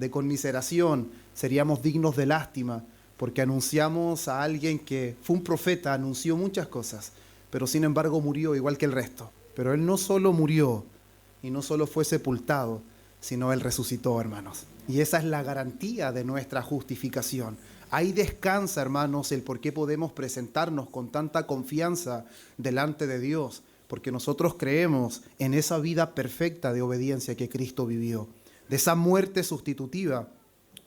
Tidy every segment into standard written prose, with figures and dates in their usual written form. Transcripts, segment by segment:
de conmiseración, seríamos dignos de lástima, porque anunciamos a alguien que fue un profeta, anunció muchas cosas, pero sin embargo murió igual que el resto. Pero él no solo murió y no solo fue sepultado, sino él resucitó, hermanos. Y esa es la garantía de nuestra justificación. Ahí descansa, hermanos, el por qué podemos presentarnos con tanta confianza delante de Dios, porque nosotros creemos en esa vida perfecta de obediencia que Cristo vivió, de esa muerte sustitutiva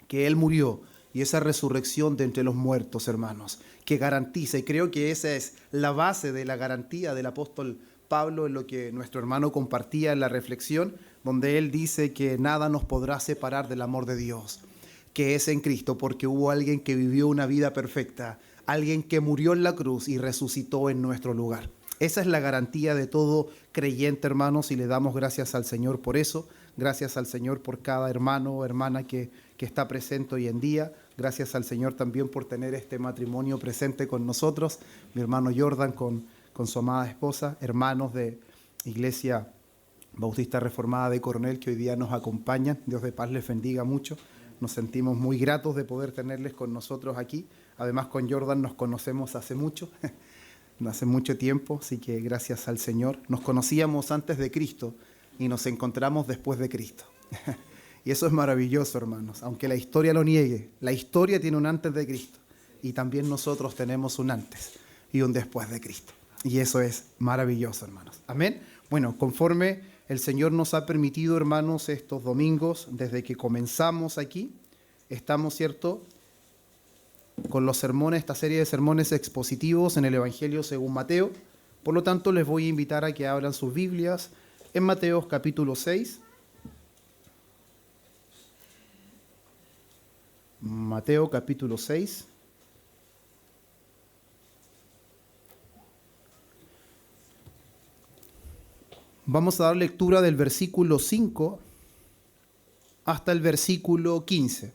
que Él murió y esa resurrección de entre los muertos, hermanos, que garantiza, y creo que esa es la base de la garantía del apóstol Pablo en lo que nuestro hermano compartía en la reflexión, donde él dice que nada nos podrá separar del amor de Dios, que es en Cristo, porque hubo alguien que vivió una vida perfecta, alguien que murió en la cruz y resucitó en nuestro lugar. Esa es la garantía de todo creyente, hermanos, y le damos gracias al Señor por eso. Gracias al Señor por cada hermano o hermana que está presente hoy en día. Gracias al Señor también por tener este matrimonio presente con nosotros. Mi hermano Jordan con su amada esposa, hermanos de Iglesia Bautista Reformada de Coronel que hoy día nos acompañan. Dios de paz les bendiga mucho. Nos sentimos muy gratos de poder tenerles con nosotros aquí. Además, con Jordan nos conocemos hace mucho tiempo, así que gracias al Señor. Nos conocíamos antes de Cristo y nos encontramos después de Cristo. Y eso es maravilloso, hermanos, aunque la historia lo niegue. La historia tiene un antes de Cristo y también nosotros tenemos un antes y un después de Cristo. Y eso es maravilloso, hermanos. Amén. Bueno, conforme el Señor nos ha permitido, hermanos, estos domingos, desde que comenzamos aquí, estamos, ¿cierto?, con los sermones, esta serie de sermones expositivos en el Evangelio según Mateo. Por lo tanto, les voy a invitar a que abran sus Biblias en Mateo capítulo 6. Mateo capítulo 6. Vamos a dar lectura del versículo 5 hasta el versículo 15.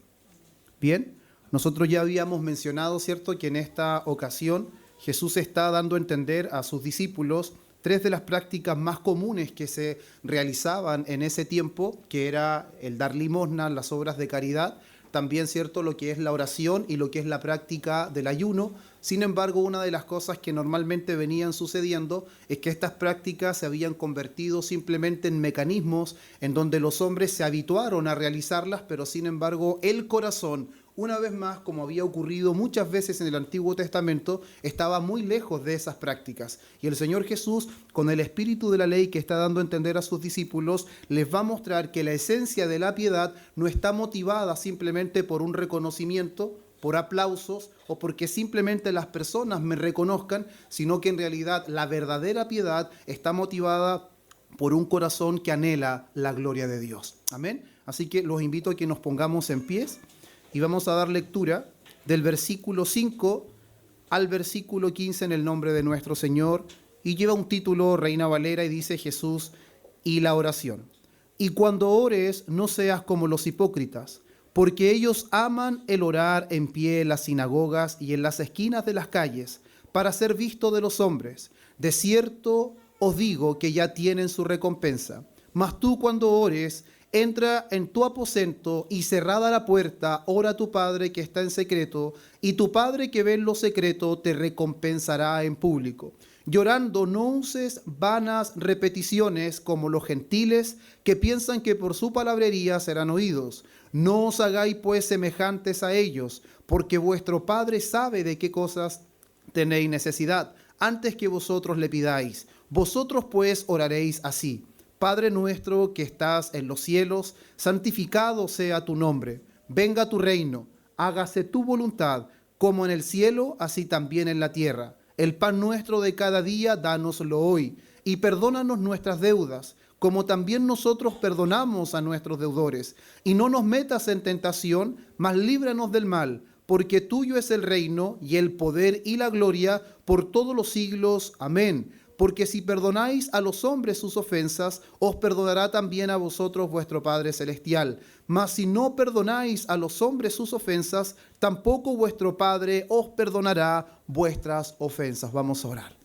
Bien, nosotros ya habíamos mencionado, ¿cierto?, que en esta ocasión Jesús está dando a entender a sus discípulos tres de las prácticas más comunes que se realizaban en ese tiempo, que era el dar limosna, las obras de caridad, también, ¿cierto?, lo que es la oración y lo que es la práctica del ayuno. Sin embargo, una de las cosas que normalmente venían sucediendo es que estas prácticas se habían convertido simplemente en mecanismos en donde los hombres se habituaron a realizarlas, pero sin embargo el corazón, una vez más, como había ocurrido muchas veces en el Antiguo Testamento, estaba muy lejos de esas prácticas. Y el Señor Jesús, con el espíritu de la ley que está dando a entender a sus discípulos, les va a mostrar que la esencia de la piedad no está motivada simplemente por un reconocimiento, por aplausos o porque simplemente las personas me reconozcan, sino que en realidad la verdadera piedad está motivada por un corazón que anhela la gloria de Dios. Amén. Así que los invito a que nos pongamos en pies y vamos a dar lectura del versículo 5 al versículo 15 en el nombre de nuestro Señor, y lleva un título Reina Valera y dice Jesús y la oración. Y cuando ores, no seas como los hipócritas, porque ellos aman el orar en pie en las sinagogas y en las esquinas de las calles, para ser visto de los hombres. De cierto os digo que ya tienen su recompensa. Mas tú, cuando ores, entra en tu aposento y cerrada la puerta, ora a tu Padre que está en secreto, y tu Padre que ve en lo secreto te recompensará en público. Llorando, no uses vanas repeticiones como los gentiles que piensan que por su palabrería serán oídos. No os hagáis pues semejantes a ellos, porque vuestro Padre sabe de qué cosas tenéis necesidad, antes que vosotros le pidáis. Vosotros pues oraréis así: Padre nuestro que estás en los cielos, santificado sea tu nombre. Venga tu reino, hágase tu voluntad, como en el cielo, así también en la tierra. El pan nuestro de cada día, dánoslo hoy, y perdónanos nuestras deudas, como también nosotros perdonamos a nuestros deudores. Y no nos metas en tentación, mas líbranos del mal, porque tuyo es el reino, y el poder y la gloria, por todos los siglos. Amén. Porque si perdonáis a los hombres sus ofensas, os perdonará también a vosotros vuestro Padre Celestial. Mas si no perdonáis a los hombres sus ofensas, tampoco vuestro Padre os perdonará vuestras ofensas. Vamos a orar.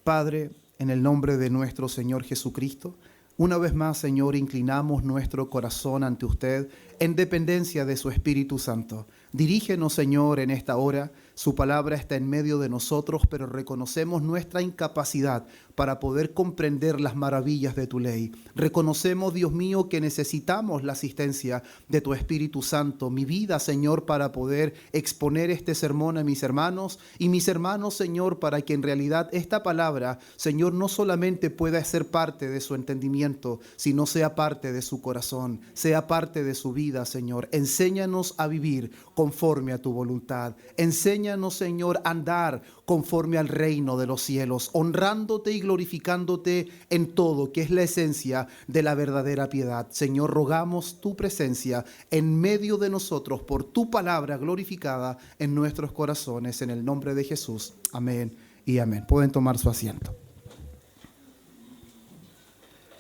Padre, en el nombre de nuestro Señor Jesucristo, Una vez más, Señor, inclinamos nuestro corazón ante usted en dependencia de su Espíritu Santo. Dirígenos, Señor, en esta hora. Su palabra está en medio de nosotros, pero reconocemos nuestra incapacidad para poder comprender las maravillas de tu ley. Reconocemos, Dios mío, que necesitamos la asistencia de tu Espíritu Santo. Mi vida, Señor, para poder exponer este sermón a mis hermanos y mis hermanos, Señor, para que en realidad esta palabra, Señor, no solamente pueda ser parte de su entendimiento, sino sea parte de su corazón, sea parte de su vida, Señor. Enséñanos a vivir conforme a tu voluntad. Enséñanos, Señor, a andar conforme al reino de los cielos, honrándote y glorificándote en todo, que es la esencia de la verdadera piedad. Señor, rogamos tu presencia en medio de nosotros por tu palabra glorificada en nuestros corazones, en el nombre de Jesús. Amén y amén. Pueden tomar su asiento.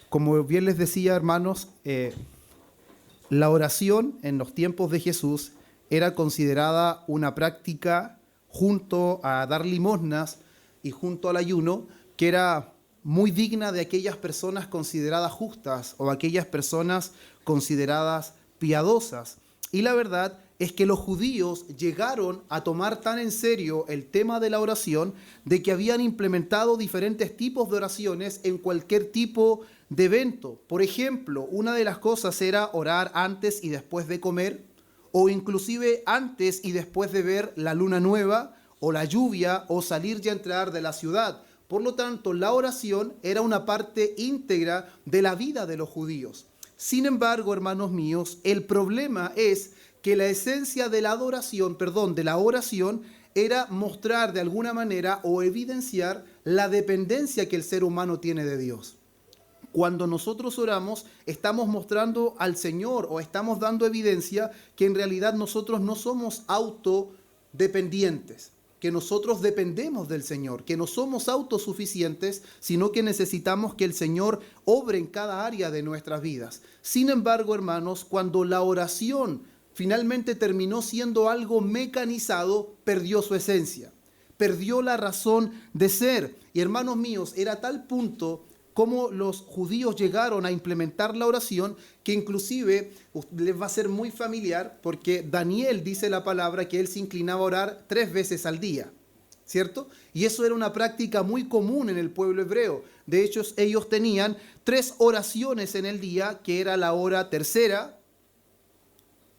Como bien les decía, hermanos, la oración en los tiempos de Jesús era considerada una práctica junto a dar limosnas y junto al ayuno, que era muy digna de aquellas personas consideradas justas o aquellas personas consideradas piadosas. Y la verdad es que los judíos llegaron a tomar tan en serio el tema de la oración de que habían implementado diferentes tipos de oraciones en cualquier tipo de evento. Por ejemplo, una de las cosas era orar antes y después de comer, o inclusive antes y después de ver la luna nueva, o la lluvia, o salir y entrar de la ciudad. Por lo tanto, la oración era una parte íntegra de la vida de los judíos. Sin embargo, hermanos míos, el problema es que la esencia de la oración era mostrar de alguna manera o evidenciar la dependencia que el ser humano tiene de Dios. Cuando nosotros oramos, estamos mostrando al Señor o estamos dando evidencia que en realidad nosotros no somos autodependientes, que nosotros dependemos del Señor, que no somos autosuficientes, sino que necesitamos que el Señor obre en cada área de nuestras vidas. Sin embargo, hermanos, cuando la oración finalmente terminó siendo algo mecanizado, perdió su esencia, perdió la razón de ser. Y hermanos míos, era tal punto cómo los judíos llegaron a implementar la oración, que inclusive les va a ser muy familiar, porque Daniel dice la palabra que él se inclinaba a orar 3 veces al día, ¿cierto? Y eso era una práctica muy común en el pueblo hebreo. De hecho, ellos tenían 3 oraciones en el día, que era la hora tercera,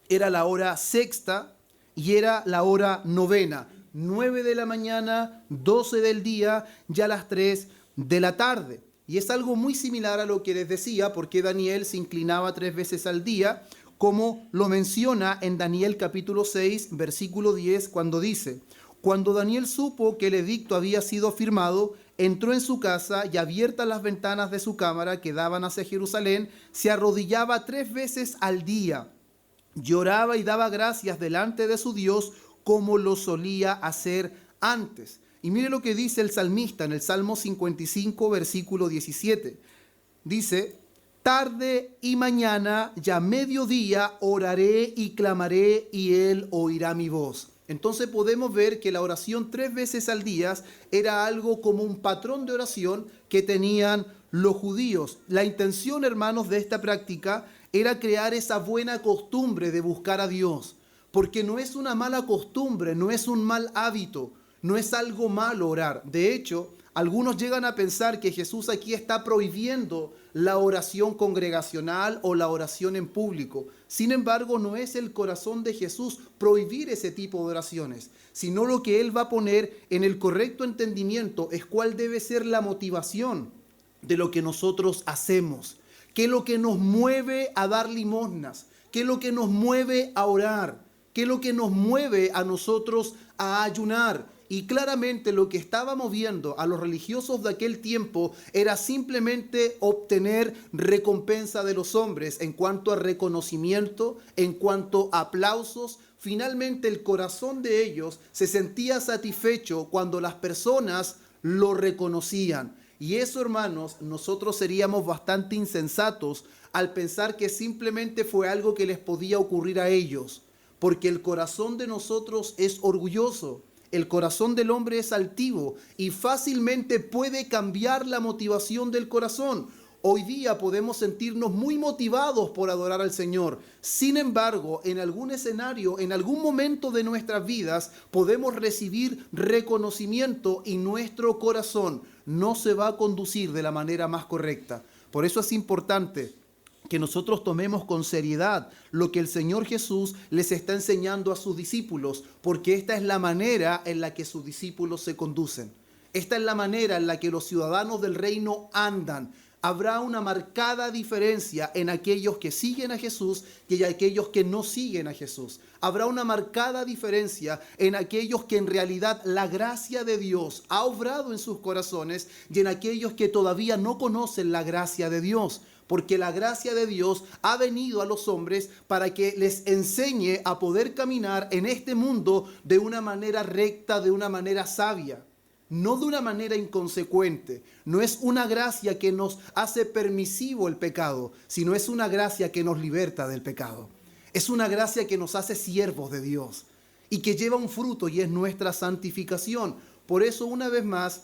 era la hora sexta y era la hora novena. 9 de la mañana, 12 del día y a las 3 de la tarde. Y es algo muy similar a lo que les decía, porque Daniel se inclinaba 3 veces al día, como lo menciona en Daniel capítulo 6, versículo 10, cuando dice: cuando Daniel supo que el edicto había sido firmado, entró en su casa y abiertas las ventanas de su cámara que daban hacia Jerusalén, se arrodillaba 3 veces al día, lloraba y daba gracias delante de su Dios como lo solía hacer antes. Y mire lo que dice el salmista en el Salmo 55, versículo 17. Dice: tarde y mañana y a mediodía oraré y clamaré y él oirá mi voz. Entonces podemos ver que la oración 3 veces al día era algo como un patrón de oración que tenían los judíos. La intención, hermanos, de esta práctica era crear esa buena costumbre de buscar a Dios, porque no es una mala costumbre, no es un mal hábito. No es algo malo orar. De hecho, algunos llegan a pensar que Jesús aquí está prohibiendo la oración congregacional o la oración en público. Sin embargo, no es el corazón de Jesús prohibir ese tipo de oraciones, sino lo que Él va a poner en el correcto entendimiento es cuál debe ser la motivación de lo que nosotros hacemos. ¿Qué es lo que nos mueve a dar limosnas? ¿Qué es lo que nos mueve a orar? ¿Qué es lo que nos mueve a nosotros a ayunar? Y claramente lo que estaba moviendo a los religiosos de aquel tiempo era simplemente obtener recompensa de los hombres en cuanto a reconocimiento, en cuanto a aplausos. Finalmente el corazón de ellos se sentía satisfecho cuando las personas lo reconocían. Y eso, hermanos, nosotros seríamos bastante insensatos al pensar que simplemente fue algo que les podía ocurrir a ellos, porque el corazón de nosotros es orgulloso. El corazón del hombre es altivo y fácilmente puede cambiar la motivación del corazón. Hoy día podemos sentirnos muy motivados por adorar al Señor. Sin embargo, en algún escenario, en algún momento de nuestras vidas, podemos recibir reconocimiento y nuestro corazón no se va a conducir de la manera más correcta. Por eso es importante que nosotros tomemos con seriedad lo que el Señor Jesús les está enseñando a sus discípulos, porque esta es la manera en la que sus discípulos se conducen. Esta es la manera en la que los ciudadanos del reino andan. Habrá una marcada diferencia en aquellos que siguen a Jesús y en aquellos que no siguen a Jesús. Habrá una marcada diferencia en aquellos que en realidad la gracia de Dios ha obrado en sus corazones y en aquellos que todavía no conocen la gracia de Dios. Porque la gracia de Dios ha venido a los hombres para que les enseñe a poder caminar en este mundo de una manera recta, de una manera sabia. No de una manera inconsecuente. No es una gracia que nos hace permisivo el pecado, sino es una gracia que nos liberta del pecado. Es una gracia que nos hace siervos de Dios y que lleva un fruto y es nuestra santificación. Por eso, una vez más,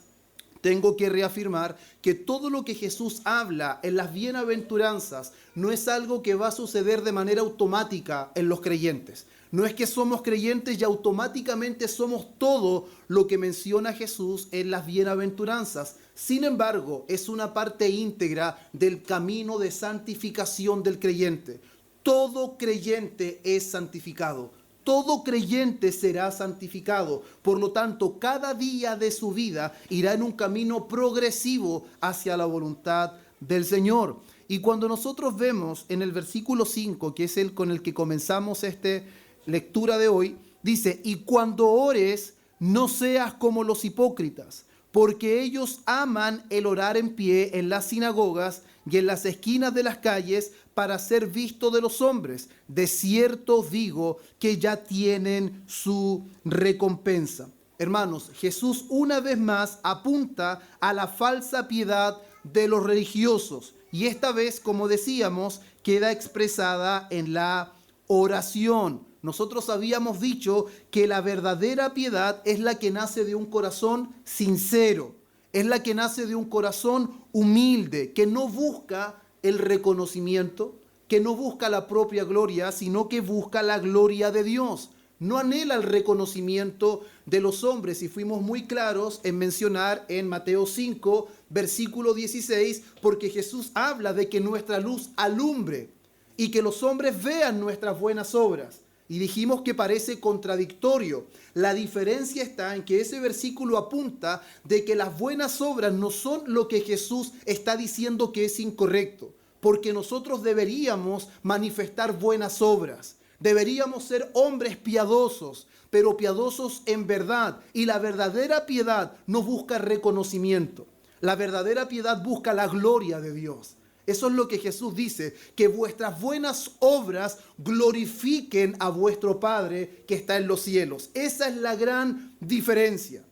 tengo que reafirmar que todo lo que Jesús habla en las bienaventuranzas no es algo que va a suceder de manera automática en los creyentes. No es que somos creyentes y automáticamente somos todo lo que menciona Jesús en las bienaventuranzas. Sin embargo, es una parte íntegra del camino de santificación del creyente. Todo creyente es santificado. Todo creyente será santificado. Por lo tanto, cada día de su vida irá en un camino progresivo hacia la voluntad del Señor. Y cuando nosotros vemos en el versículo 5, que es el con el que comenzamos esta lectura de hoy, dice: y cuando ores, no seas como los hipócritas, porque ellos aman el orar en pie en las sinagogas y en las esquinas de las calles para ser visto de los hombres. De cierto os digo que ya tienen su recompensa. Hermanos, Jesús una vez más apunta a la falsa piedad de los religiosos. Y esta vez, como decíamos, queda expresada en la oración. Nosotros habíamos dicho que la verdadera piedad es la que nace de un corazón sincero, es la que nace de un corazón humilde, que no busca el reconocimiento, que no busca la propia gloria, sino que busca la gloria de Dios. No anhela el reconocimiento de los hombres, y fuimos muy claros en mencionar en Mateo 5, versículo 16, porque Jesús habla de que nuestra luz alumbre y que los hombres vean nuestras buenas obras. Y dijimos que parece contradictorio. La diferencia está en que ese versículo apunta de que las buenas obras no son lo que Jesús está diciendo que es incorrecto, porque nosotros deberíamos manifestar buenas obras. Deberíamos ser hombres piadosos, pero piadosos en verdad. Y la verdadera piedad no busca reconocimiento. La verdadera piedad busca la gloria de Dios. Eso es lo que Jesús dice, que vuestras buenas obras glorifiquen a vuestro Padre que está en los cielos. Esa es la gran diferencia,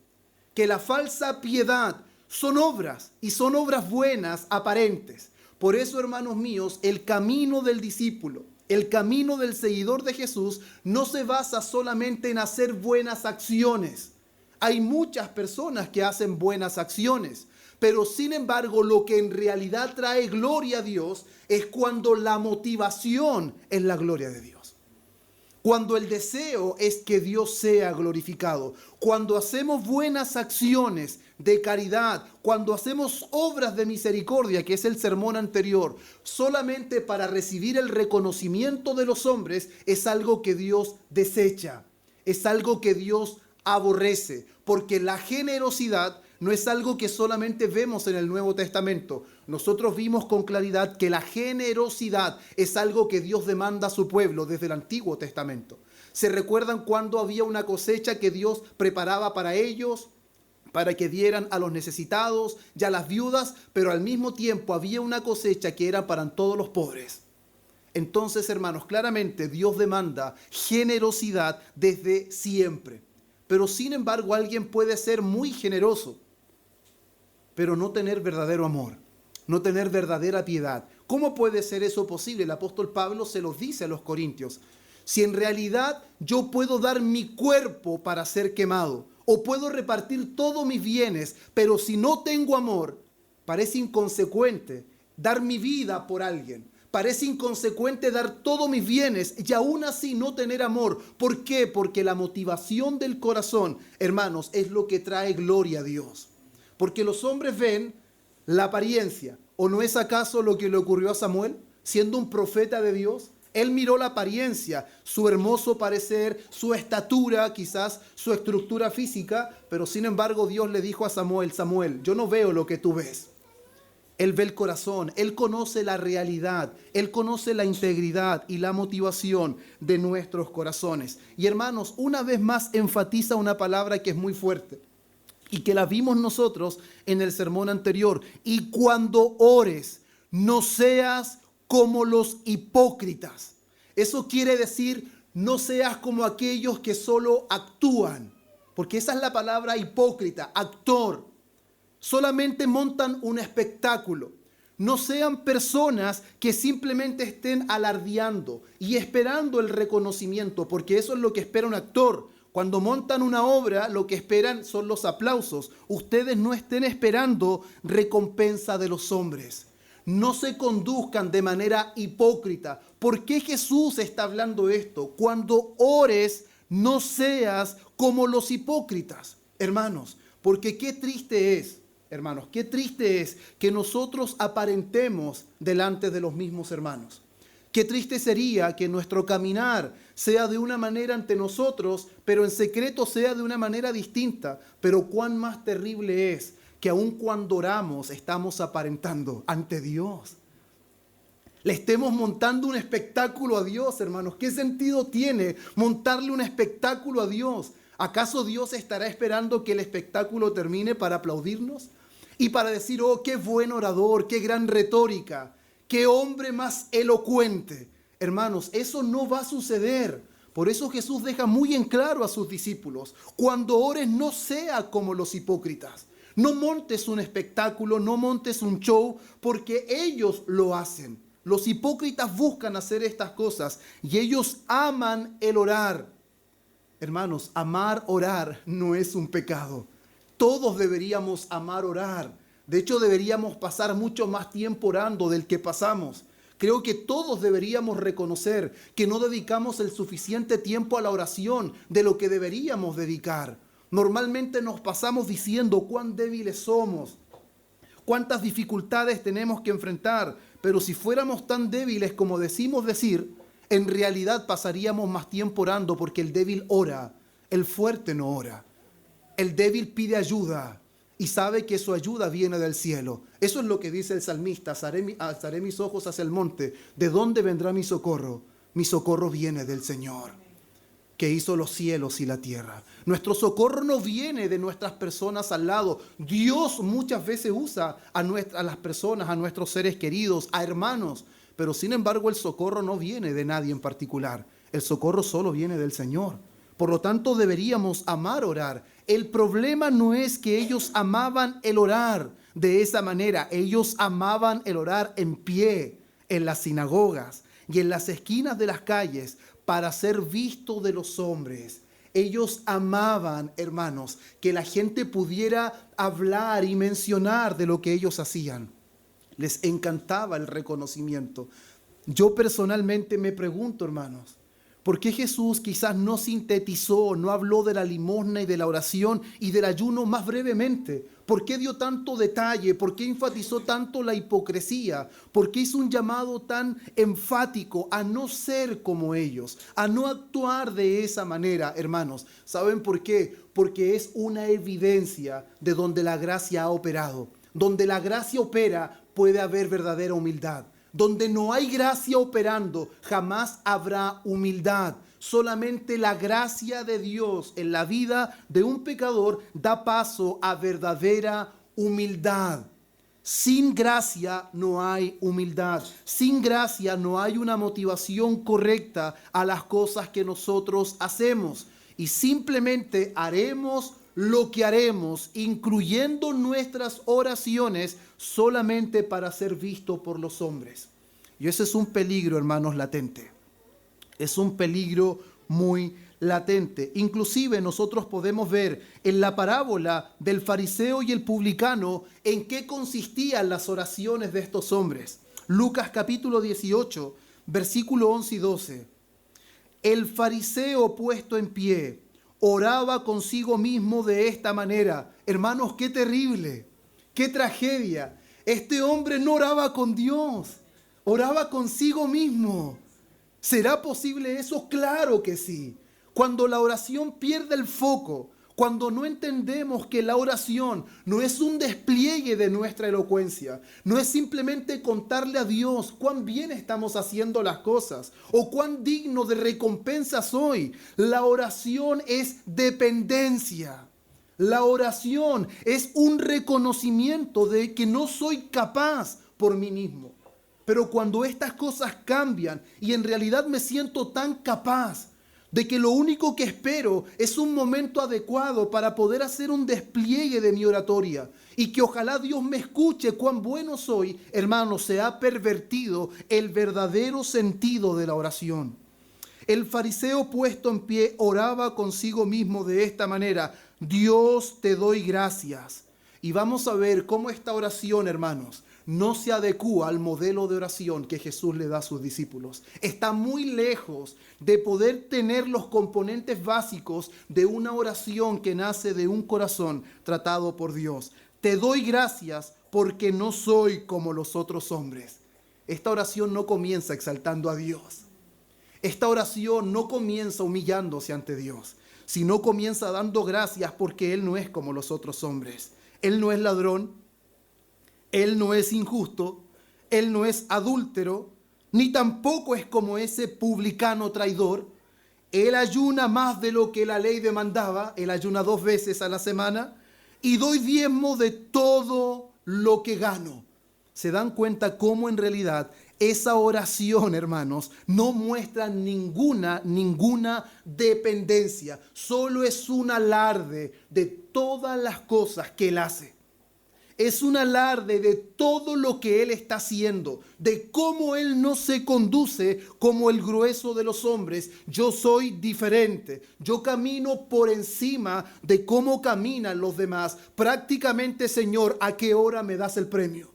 que la falsa piedad son obras, y son obras buenas, aparentes. Por eso, hermanos míos, el camino del discípulo, el camino del seguidor de Jesús no se basa solamente en hacer buenas acciones. Hay muchas personas que hacen buenas acciones, pero sin embargo lo que en realidad trae gloria a Dios es cuando la motivación es la gloria de Dios. Cuando el deseo es que Dios sea glorificado. Cuando hacemos buenas acciones de caridad, cuando hacemos obras de misericordia, que es el sermón anterior, solamente para recibir el reconocimiento de los hombres, es algo que Dios desecha, es algo que Dios aborrece, porque la generosidad no es algo que solamente vemos en el Nuevo Testamento. Nosotros vimos con claridad que la generosidad es algo que Dios demanda a su pueblo desde el Antiguo Testamento. ¿Se recuerdan cuando había una cosecha que Dios preparaba para ellos, para que dieran a los necesitados y a las viudas, pero al mismo tiempo había una cosecha que era para todos los pobres? Entonces, hermanos, claramente Dios demanda generosidad desde siempre. Pero sin embargo, alguien puede ser muy generoso, pero no tener verdadero amor, no tener verdadera piedad. ¿Cómo puede ser eso posible? El apóstol Pablo se los dice a los corintios. Si en realidad yo puedo dar mi cuerpo para ser quemado, o puedo repartir todos mis bienes, pero si no tengo amor, parece inconsecuente dar mi vida por alguien. Parece inconsecuente dar todos mis bienes y aún así no tener amor. ¿Por qué? Porque la motivación del corazón, hermanos, es lo que trae gloria a Dios. Porque los hombres ven la apariencia. ¿O no es acaso lo que le ocurrió a Samuel? Siendo un profeta de Dios, él miró la apariencia, su hermoso parecer, su estatura, quizás su estructura física, pero sin embargo Dios le dijo a Samuel, Samuel, yo no veo lo que tú ves. Él ve el corazón, Él conoce la realidad, Él conoce la integridad y la motivación de nuestros corazones. Y hermanos, una vez más enfatiza una palabra que es muy fuerte y que la vimos nosotros en el sermón anterior. Y cuando ores, no seas como los hipócritas. Eso quiere decir, no seas como aquellos que solo actúan, porque esa es la palabra hipócrita, actor. Solamente montan un espectáculo. No sean personas que simplemente estén alardeando y esperando el reconocimiento, porque eso es lo que espera un actor. Cuando montan una obra, lo que esperan son los aplausos. Ustedes no estén esperando recompensa de los hombres. No se conduzcan de manera hipócrita. ¿Por qué Jesús está hablando esto? Cuando ores, no seas como los hipócritas. Hermanos, porque qué triste es. Hermanos, qué triste es que nosotros aparentemos delante de los mismos hermanos. Qué triste sería que nuestro caminar sea de una manera ante nosotros, pero en secreto sea de una manera distinta. Pero cuán más terrible es que aun cuando oramos estamos aparentando ante Dios. Le estemos montando un espectáculo a Dios, hermanos. ¿Qué sentido tiene montarle un espectáculo a Dios? ¿Acaso Dios estará esperando que el espectáculo termine para aplaudirnos? Y para decir, oh, qué buen orador, qué gran retórica, qué hombre más elocuente. Hermanos, eso no va a suceder. Por eso Jesús deja muy en claro a sus discípulos, cuando ores no sea como los hipócritas. No montes un espectáculo, no montes un show, porque ellos lo hacen. Los hipócritas buscan hacer estas cosas y ellos aman el orar. Hermanos, amar orar no es un pecado. Todos deberíamos amar orar. De hecho, deberíamos pasar mucho más tiempo orando del que pasamos. Creo que todos deberíamos reconocer que no dedicamos el suficiente tiempo a la oración de lo que deberíamos dedicar. Normalmente nos pasamos diciendo cuán débiles somos, cuántas dificultades tenemos que enfrentar, pero si fuéramos tan débiles como decimos decir, en realidad pasaríamos más tiempo orando, porque el débil ora, el fuerte no ora. El débil pide ayuda y sabe que su ayuda viene del cielo. Eso es lo que dice el salmista, alzaré mis ojos hacia el monte. ¿De dónde vendrá mi socorro? Mi socorro viene del Señor, que hizo los cielos y la tierra. Nuestro socorro no viene de nuestras personas al lado. Dios muchas veces usa a las personas, a nuestros seres queridos, a hermanos, pero sin embargo el socorro no viene de nadie en particular. El socorro solo viene del Señor. Por lo tanto, deberíamos amar orar. El problema no es que ellos amaban el orar de esa manera. Ellos amaban el orar en pie, en las sinagogas y en las esquinas de las calles, para ser visto de los hombres. Ellos amaban, hermanos, que la gente pudiera hablar y mencionar de lo que ellos hacían. Les encantaba el reconocimiento. Yo personalmente me pregunto, hermanos, ¿por qué Jesús quizás no sintetizó, no habló de la limosna y de la oración y del ayuno más brevemente? ¿Por qué dio tanto detalle? ¿Por qué enfatizó tanto la hipocresía? ¿Por qué hizo un llamado tan enfático a no ser como ellos, a no actuar de esa manera, hermanos? ¿Saben por qué? Porque es una evidencia de donde la gracia ha operado. Donde la gracia opera puede haber verdadera humildad. Donde no hay gracia operando, jamás habrá humildad. Solamente la gracia de Dios en la vida de un pecador da paso a verdadera humildad. Sin gracia no hay humildad. Sin gracia no hay una motivación correcta a las cosas que nosotros hacemos. Y simplemente haremos lo que haremos, incluyendo nuestras oraciones, solamente para ser visto por los hombres. Y ese es un peligro, hermanos, latente. Es un peligro muy latente. Inclusive nosotros podemos ver en la parábola del fariseo y el publicano en qué consistían las oraciones de estos hombres. Lucas capítulo 18, versículo 11 y 12. El fariseo puesto en pie oraba consigo mismo de esta manera. Hermanos, qué terrible, qué tragedia. Este hombre no oraba con Dios, oraba consigo mismo. ¿Será posible eso? Claro que sí. Cuando la oración pierde el foco, cuando no entendemos que la oración no es un despliegue de nuestra elocuencia, no es simplemente contarle a Dios cuán bien estamos haciendo las cosas o cuán digno de recompensa soy. La oración es dependencia. La oración es un reconocimiento de que no soy capaz por mí mismo. Pero cuando estas cosas cambian y en realidad me siento tan capaz de que lo único que espero es un momento adecuado para poder hacer un despliegue de mi oratoria y que ojalá Dios me escuche cuán bueno soy, hermano, se ha pervertido el verdadero sentido de la oración. El fariseo puesto en pie oraba consigo mismo de esta manera: Dios, te doy gracias. Y vamos a ver cómo esta oración, hermanos, no se adecúa al modelo de oración que Jesús le da a sus discípulos. Está muy lejos de poder tener los componentes básicos de una oración que nace de un corazón tratado por Dios. Te doy gracias porque no soy como los otros hombres. Esta oración no comienza exaltando a Dios. Esta oración no comienza humillándose ante Dios, sino comienza dando gracias porque Él no es como los otros hombres. Él no es ladrón. Él no es injusto, Él no es adúltero, ni tampoco es como ese publicano traidor. Él ayuna más de lo que la ley demandaba, Él ayuna 2 veces a la semana, y doy diezmo de todo lo que gano. ¿Se dan cuenta cómo en realidad esa oración, hermanos, no muestra ninguna dependencia? Solo es un alarde de todas las cosas que Él hace. Es un alarde de todo lo que Él está haciendo, de cómo Él no se conduce como el grueso de los hombres. Yo soy diferente, yo camino por encima de cómo caminan los demás. Prácticamente, Señor, ¿a qué hora me das el premio?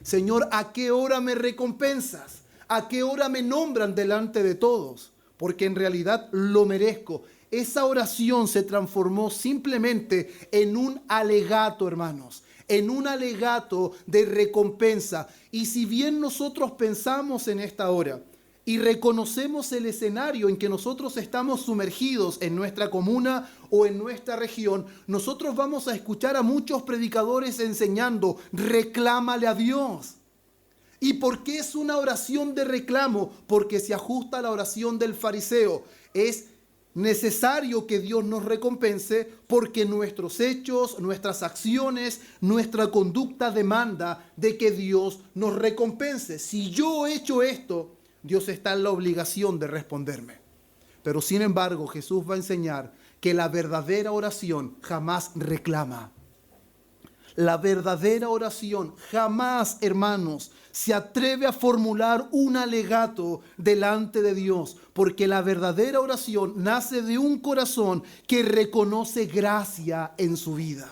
Señor, ¿a qué hora me recompensas? ¿A qué hora me nombran delante de todos? Porque en realidad lo merezco. Esa oración se transformó simplemente en un alegato, hermanos, en un alegato de recompensa. Y si bien nosotros pensamos en esta hora y reconocemos el escenario en que nosotros estamos sumergidos en nuestra comuna o en nuestra región, nosotros vamos a escuchar a muchos predicadores enseñando: reclámale a Dios. ¿Y por qué es una oración de reclamo? Porque se ajusta a la oración del fariseo. Es necesario que Dios nos recompense porque nuestros hechos, nuestras acciones, nuestra conducta demanda de que Dios nos recompense. Si yo he hecho esto, Dios está en la obligación de responderme. Pero sin embargo, Jesús va a enseñar que la verdadera oración jamás reclama. La verdadera oración jamás, hermanos, se atreve a formular un alegato delante de Dios, porque la verdadera oración nace de un corazón que reconoce gracia en su vida,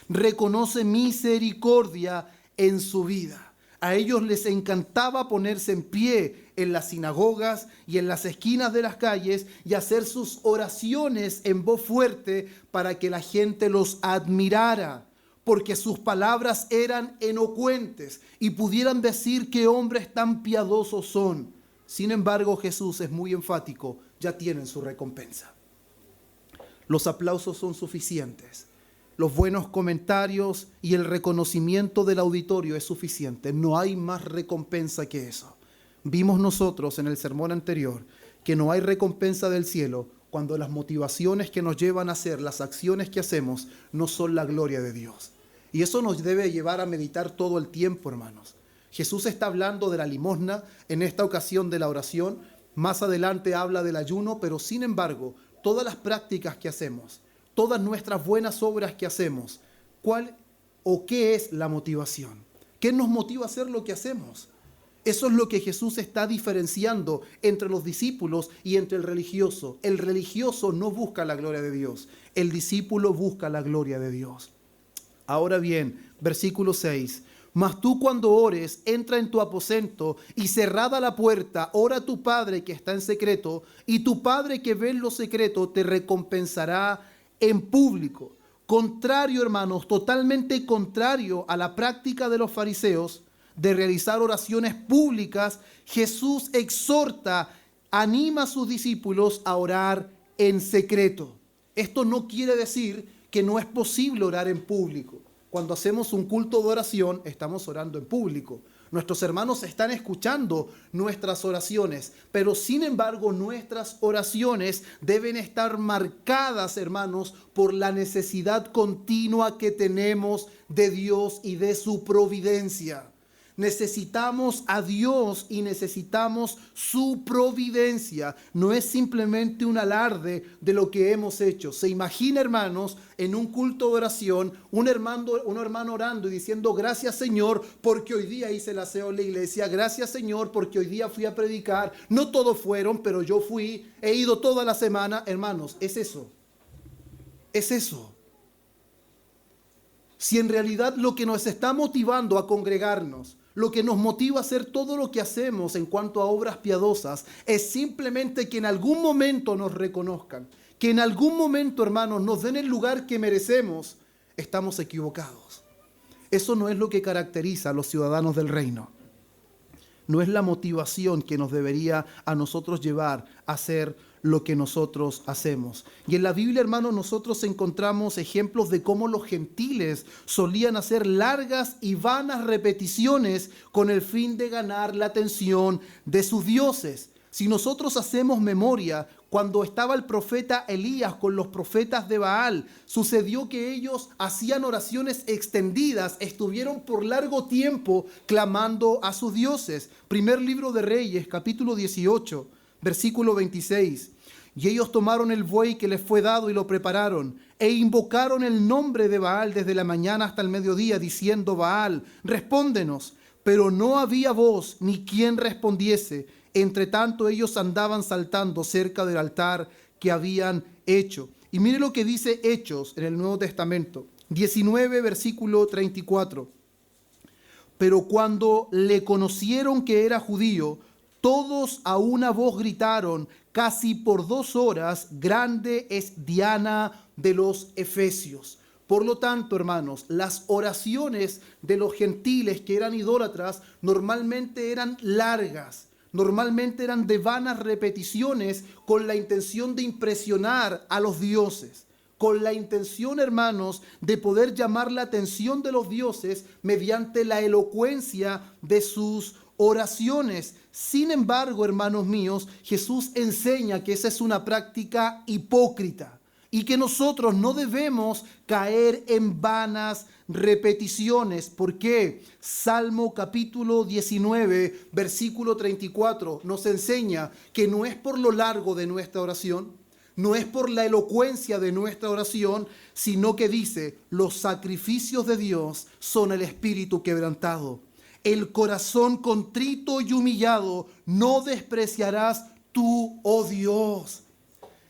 reconoce misericordia en su vida. A ellos les encantaba ponerse en pie en las sinagogas y en las esquinas de las calles y hacer sus oraciones en voz fuerte para que la gente los admirara, porque sus palabras eran elocuentes y pudieran decir qué hombres tan piadosos son. Sin embargo, Jesús es muy enfático: ya tienen su recompensa. Los aplausos son suficientes. Los buenos comentarios y el reconocimiento del auditorio es suficiente. No hay más recompensa que eso. Vimos nosotros en el sermón anterior que no hay recompensa del cielo cuando las motivaciones que nos llevan a hacer las acciones que hacemos no son la gloria de Dios. Y eso nos debe llevar a meditar todo el tiempo, hermanos. Jesús está hablando de la limosna, en esta ocasión de la oración. Más adelante habla del ayuno, pero sin embargo, todas las prácticas que hacemos, todas nuestras buenas obras que hacemos, ¿cuál o qué es la motivación? ¿Qué nos motiva a hacer lo que hacemos? Eso es lo que Jesús está diferenciando entre los discípulos y entre el religioso. El religioso no busca la gloria de Dios. El discípulo busca la gloria de Dios. Ahora bien, versículo 6. Mas tú cuando ores, entra en tu aposento y cerrada la puerta, ora a tu Padre que está en secreto, y tu Padre que ve en lo secreto te recompensará en público. Contrario, hermanos, totalmente contrario a la práctica de los fariseos de realizar oraciones públicas, Jesús exhorta, anima a sus discípulos a orar en secreto. Esto no quiere decir que no es posible orar en público. Cuando hacemos un culto de oración, estamos orando en público. Nuestros hermanos están escuchando nuestras oraciones, pero sin embargo nuestras oraciones deben estar marcadas, hermanos, por la necesidad continua que tenemos de Dios y de su providencia. Necesitamos a Dios y necesitamos su providencia. No es simplemente un alarde de lo que hemos hecho. Se imagina, hermanos, en un culto de oración, un hermano orando y diciendo: gracias, Señor, porque hoy día hice el aseo en la iglesia. Gracias, Señor, porque hoy día fui a predicar. No todos fueron, pero yo fui. He ido toda la semana. Hermanos, es eso. Es eso. Si en realidad lo que nos está motivando a congregarnos, lo que nos motiva a hacer todo lo que hacemos en cuanto a obras piadosas, es simplemente que en algún momento nos reconozcan, que en algún momento, hermanos, nos den el lugar que merecemos, estamos equivocados. Eso no es lo que caracteriza a los ciudadanos del reino. No es la motivación que nos debería a nosotros llevar a hacer lo que nosotros hacemos. Y en la Biblia, hermanos, nosotros encontramos ejemplos de cómo los gentiles solían hacer largas y vanas repeticiones con el fin de ganar la atención de sus dioses. Si nosotros hacemos memoria, cuando estaba el profeta Elías con los profetas de Baal, sucedió que ellos hacían oraciones extendidas, estuvieron por largo tiempo clamando a sus dioses. Primer libro de Reyes, capítulo 18, versículo 26. Y ellos tomaron el buey que les fue dado y lo prepararon, e invocaron el nombre de Baal desde la mañana hasta el mediodía, diciendo: Baal, respóndenos. Pero no había voz ni quien respondiese. Entre tanto ellos andaban saltando cerca del altar que habían hecho. Y mire lo que dice Hechos en el Nuevo Testamento, 19, versículo 34. Pero cuando le conocieron que era judío, todos a una voz gritaron casi por 2 horas: grande es Diana de los Efesios. Por lo tanto, hermanos, las oraciones de los gentiles que eran idólatras normalmente eran largas, normalmente eran de vanas repeticiones con la intención de impresionar a los dioses, con la intención, hermanos, de poder llamar la atención de los dioses mediante la elocuencia de sus oraciones. Sin embargo, hermanos míos, Jesús enseña que esa es una práctica hipócrita y que nosotros no debemos caer en vanas repeticiones. ¿Por qué? Salmo capítulo 19, versículo 34 nos enseña que no es por lo largo de nuestra oración, no es por la elocuencia de nuestra oración, sino que dice: los sacrificios de Dios son el espíritu quebrantado. El corazón contrito y humillado no despreciarás tú, oh Dios.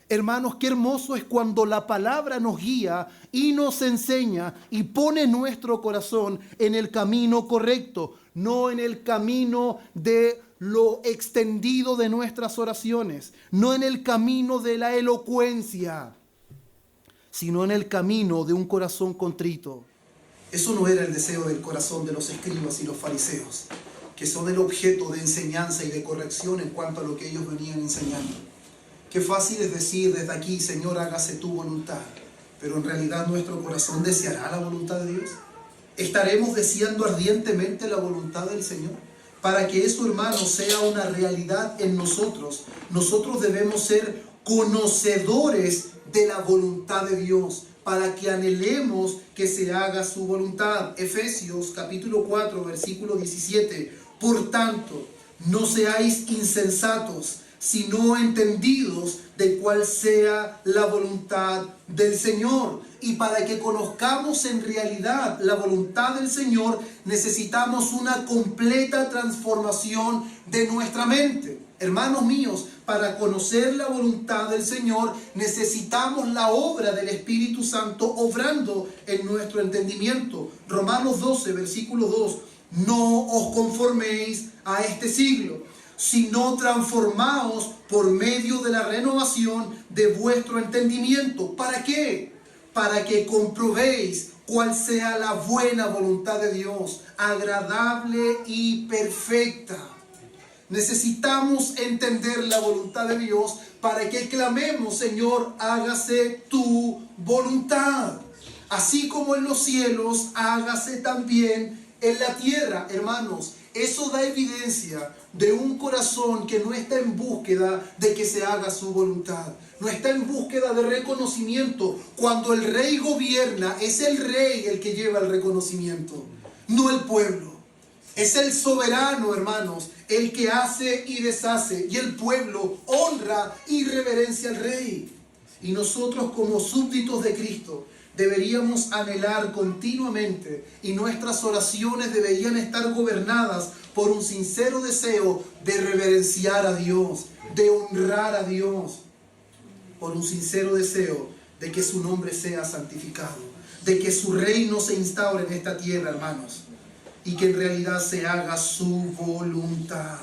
Hermanos, qué hermoso es cuando la palabra nos guía y nos enseña y pone nuestro corazón en el camino correcto, no en el camino de lo extendido de nuestras oraciones, no en el camino de la elocuencia, sino en el camino de un corazón contrito. Eso no era el deseo del corazón de los escribas y los fariseos, que son el objeto de enseñanza y de corrección en cuanto a lo que ellos venían enseñando. Qué fácil es decir desde aquí: Señor, hágase tu voluntad. Pero en realidad nuestro corazón deseará la voluntad de Dios. ¿Estaremos deseando ardientemente la voluntad del Señor? Para que eso, hermanos, sea una realidad en nosotros, nosotros debemos ser conocedores de la voluntad de Dios, para que anhelemos que se haga su voluntad. Efesios capítulo 4, versículo 17. Por tanto, no seáis insensatos, sino entendidos de cuál sea la voluntad del Señor. Y para que conozcamos en realidad la voluntad del Señor, necesitamos una completa transformación de nuestra mente. Hermanos míos, para conocer la voluntad del Señor, necesitamos la obra del Espíritu Santo obrando en nuestro entendimiento. Romanos 12, versículo 2. No os conforméis a este siglo, sino transformaos por medio de la renovación de vuestro entendimiento. ¿Para qué? Para que comprobéis cuál sea la buena voluntad de Dios, agradable y perfecta. Necesitamos entender la voluntad de Dios para que clamemos: Señor, hágase tu voluntad. Así como en los cielos, hágase también en la tierra. Hermanos, eso da evidencia de un corazón que no está en búsqueda de que se haga su voluntad. No está en búsqueda de reconocimiento. Cuando el rey gobierna, es el rey el que lleva el reconocimiento, no el pueblo. Es el soberano, hermanos, el que hace y deshace. Y el pueblo honra y reverencia al rey. Y nosotros, como súbditos de Cristo, deberíamos anhelar continuamente, y nuestras oraciones deberían estar gobernadas por un sincero deseo de reverenciar a Dios, de honrar a Dios, por un sincero deseo de que su nombre sea santificado, de que su reino se instaure en esta tierra, hermanos, y que en realidad se haga su voluntad.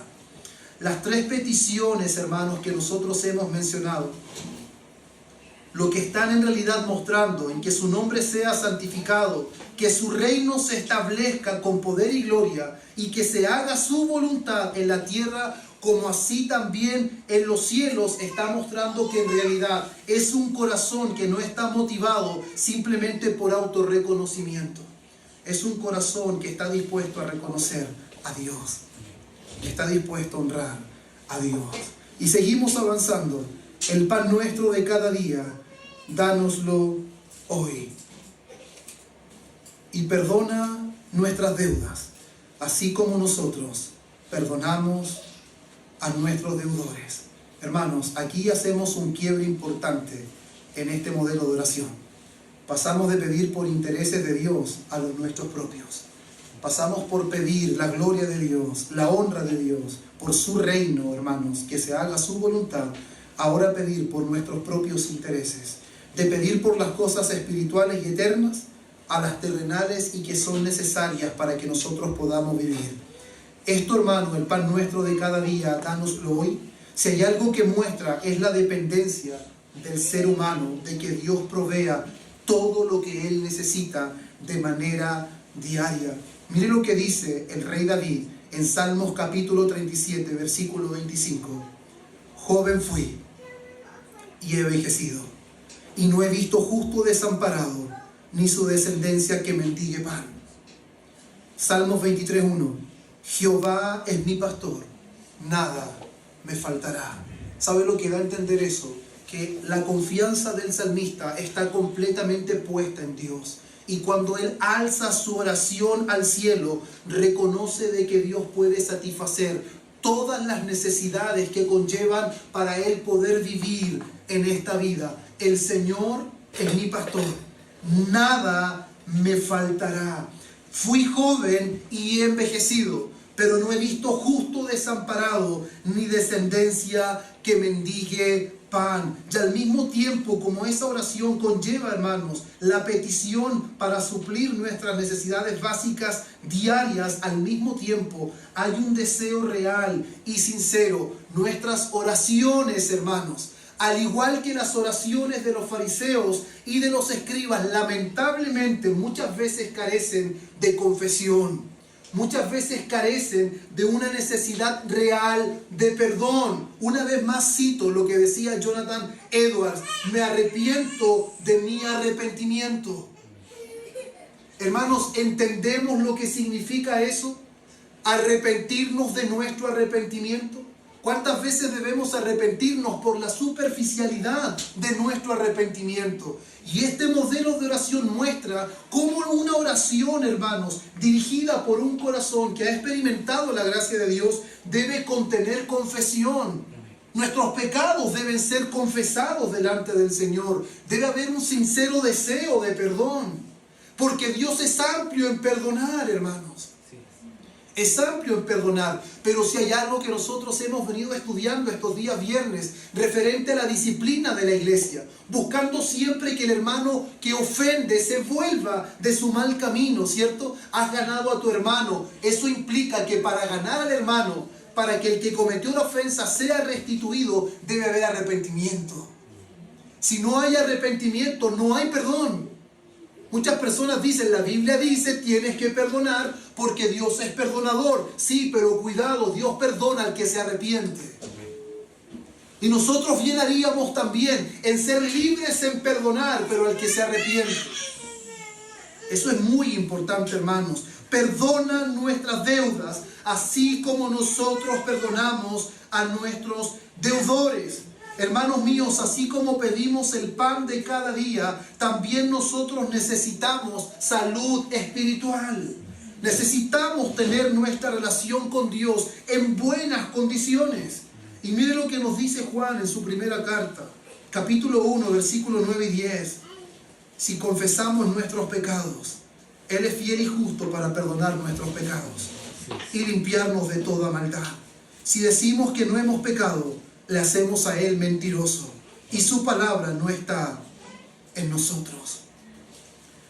Las tres peticiones, hermanos, que nosotros hemos mencionado, lo que están en realidad mostrando en que su nombre sea santificado, que su reino se establezca con poder y gloria, y que se haga su voluntad en la tierra como así también en los cielos, está mostrando que en realidad es un corazón que no está motivado simplemente por autorreconocimiento. Es un corazón que está dispuesto a reconocer a Dios, que está dispuesto a honrar a Dios. Y seguimos avanzando. El pan nuestro de cada día, dánoslo hoy. Y perdona nuestras deudas, así como nosotros perdonamos a nuestros deudores. Hermanos, aquí hacemos un quiebre importante en este modelo de oración. Pasamos de pedir por intereses de Dios a los nuestros propios. Pasamos por pedir la gloria de Dios, la honra de Dios, por su reino, hermanos, que se haga su voluntad. Ahora pedir por nuestros propios intereses, de pedir por las cosas espirituales y eternas a las terrenales y que son necesarias para que nosotros podamos vivir. Esto, hermano, el pan nuestro de cada día, dánoslo hoy. Si hay algo que muestra, es la dependencia del ser humano, de que Dios provea todo lo que él necesita de manera diaria. Mire lo que dice el rey David en Salmos capítulo 37, versículo 25. Joven fui y he envejecido, y no he visto justo desamparado, ni su descendencia que mendigue pan. Salmos 23:1. Jehová es mi pastor, nada me faltará. ¿Sabe lo que da a entender eso? Que la confianza del salmista está completamente puesta en Dios. Y cuando él alza su oración al cielo, reconoce de que Dios puede satisfacer todas las necesidades que conllevan para él poder vivir en esta vida. El Señor es mi pastor, nada me faltará. Fui joven y he envejecido, pero no he visto justo desamparado, ni descendencia que mendigue pan. Y al mismo tiempo, como esa oración conlleva, hermanos, la petición para suplir nuestras necesidades básicas diarias, al mismo tiempo hay un deseo real y sincero. Nuestras oraciones, hermanos, al igual que las oraciones de los fariseos y de los escribas, lamentablemente muchas veces carecen de confesión. Muchas veces carecen de una necesidad real de perdón. Una vez más cito lo que decía Jonathan Edwards: me arrepiento de mi arrepentimiento. Hermanos, ¿entendemos lo que significa eso? Arrepentirnos de nuestro arrepentimiento. ¿Cuántas veces debemos arrepentirnos por la superficialidad de nuestro arrepentimiento? Y este modelo de oración muestra cómo una oración, hermanos, dirigida por un corazón que ha experimentado la gracia de Dios, debe contener confesión. Nuestros pecados deben ser confesados delante del Señor. Debe haber un sincero deseo de perdón. Porque Dios es amplio en perdonar, hermanos. Es amplio en perdonar. Pero si hay algo que nosotros hemos venido estudiando estos días viernes, referente a la disciplina de la iglesia, buscando siempre que el hermano que ofende se vuelva de su mal camino, ¿cierto? Has ganado a tu hermano. Eso implica que para ganar al hermano, para que el que cometió la ofensa sea restituido, debe haber arrepentimiento. Si no hay arrepentimiento, no hay perdón. Muchas personas dicen, la Biblia dice, tienes que perdonar porque Dios es perdonador. Sí, pero cuidado, Dios perdona al que se arrepiente. Y nosotros bien haríamos también en ser libres en perdonar, pero al que se arrepiente. Eso es muy importante, hermanos. Perdona nuestras deudas, así como nosotros perdonamos a nuestros deudores. Hermanos míos, así como pedimos el pan de cada día, también nosotros necesitamos salud espiritual. Necesitamos tener nuestra relación con Dios en buenas condiciones. Y mire lo que nos dice Juan en su primera carta, capítulo 1, versículos 9 y 10. Si confesamos nuestros pecados, Él es fiel y justo para perdonar nuestros pecados y limpiarnos de toda maldad. Si decimos que no hemos pecado, le hacemos a Él mentiroso y su palabra no está en nosotros.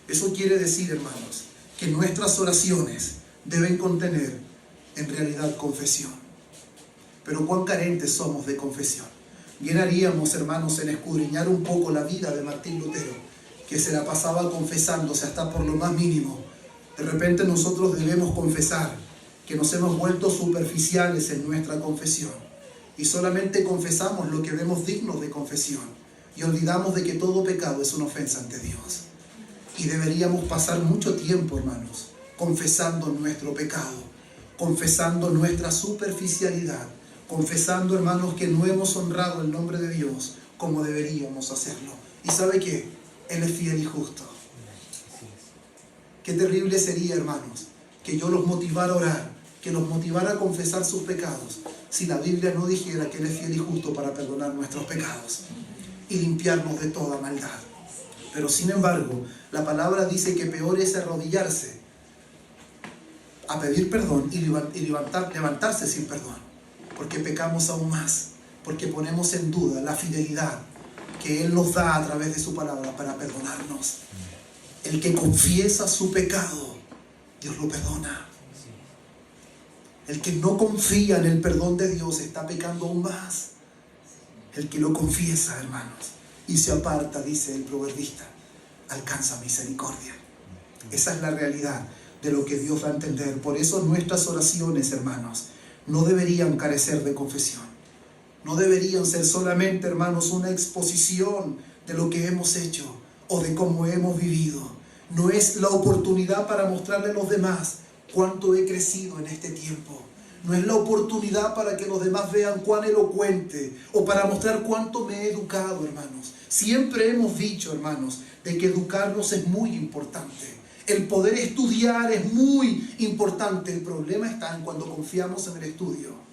Eso quiere decir, hermanos, que nuestras oraciones deben contener en realidad confesión. Pero cuán carentes somos de confesión. Bien haríamos, hermanos, en escudriñar un poco la vida de Martín Lutero, que se la pasaba confesándose hasta por lo más mínimo. De repente nosotros debemos confesar que nos hemos vuelto superficiales en nuestra confesión. Y solamente confesamos lo que vemos digno de confesión. Y olvidamos de que todo pecado es una ofensa ante Dios. Y deberíamos pasar mucho tiempo, hermanos, confesando nuestro pecado, confesando nuestra superficialidad, confesando, hermanos, que no hemos honrado el nombre de Dios como deberíamos hacerlo. ¿Y sabe qué? Él es fiel y justo. Qué terrible sería, hermanos, que yo los motivara a orar, que los motivara a confesar sus pecados, si la Biblia no dijera que Él es fiel y justo para perdonar nuestros pecados y limpiarnos de toda maldad. Pero sin embargo, la palabra dice que peor es arrodillarse a pedir perdón y levantarse sin perdón, porque pecamos aún más, porque ponemos en duda la fidelidad que Él nos da a través de su palabra para perdonarnos. El que confiesa su pecado, Dios lo perdona. El que no confía en el perdón de Dios está pecando aún más. El que lo confiesa, hermanos, y se aparta, dice el proverbista, alcanza misericordia. Esa es la realidad de lo que Dios va a entender. Por eso nuestras oraciones, hermanos, no deberían carecer de confesión. No deberían ser solamente, hermanos, una exposición de lo que hemos hecho o de cómo hemos vivido. No es la oportunidad para mostrarle a los demás cuánto he crecido en este tiempo. No es la oportunidad para que los demás vean cuán elocuente o para mostrar cuánto me he educado, hermanos. Siempre hemos dicho, hermanos, de que educarnos es muy importante. El poder estudiar es muy importante. El problema está en cuando confiamos en el estudio.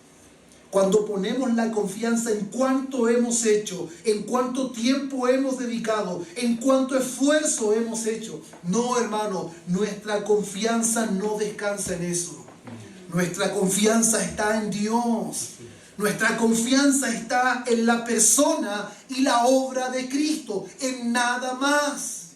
Cuando ponemos la confianza en cuánto hemos hecho, en cuánto tiempo hemos dedicado, en cuánto esfuerzo hemos hecho. No, hermano, nuestra confianza no descansa en eso. Nuestra confianza está en Dios. Nuestra confianza está en la persona y la obra de Cristo, en nada más.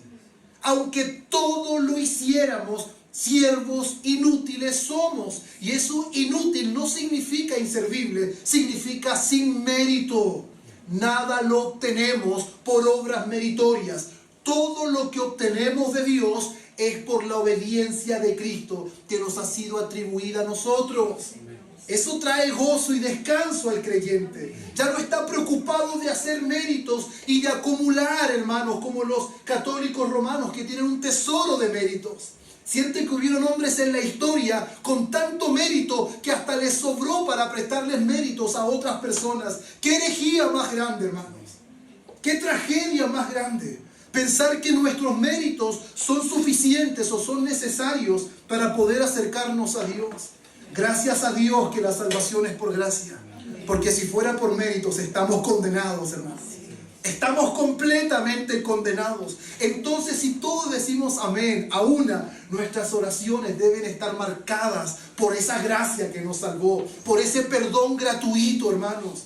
Aunque todo lo hiciéramos, siervos inútiles somos. Y eso inútil no significa inservible, significa sin mérito. Nada lo obtenemos por obras meritorias. Todo lo que obtenemos de Dios es por la obediencia de Cristo que nos ha sido atribuida a nosotros. Eso trae gozo y descanso al creyente. Ya no está preocupado de hacer méritos y de acumular, hermanos, como los católicos romanos que tienen un tesoro de méritos. Sienten que hubieron hombres en la historia con tanto mérito que hasta les sobró para prestarles méritos a otras personas. ¡Qué herejía más grande, hermanos! ¡Qué tragedia más grande! Pensar que nuestros méritos son suficientes o son necesarios para poder acercarnos a Dios. Gracias a Dios que la salvación es por gracia. Porque si fuera por méritos, estamos condenados, hermanos. Estamos completamente condenados. Entonces, si todos decimos amén a una, nuestras oraciones deben estar marcadas por esa gracia que nos salvó, por ese perdón gratuito, hermanos,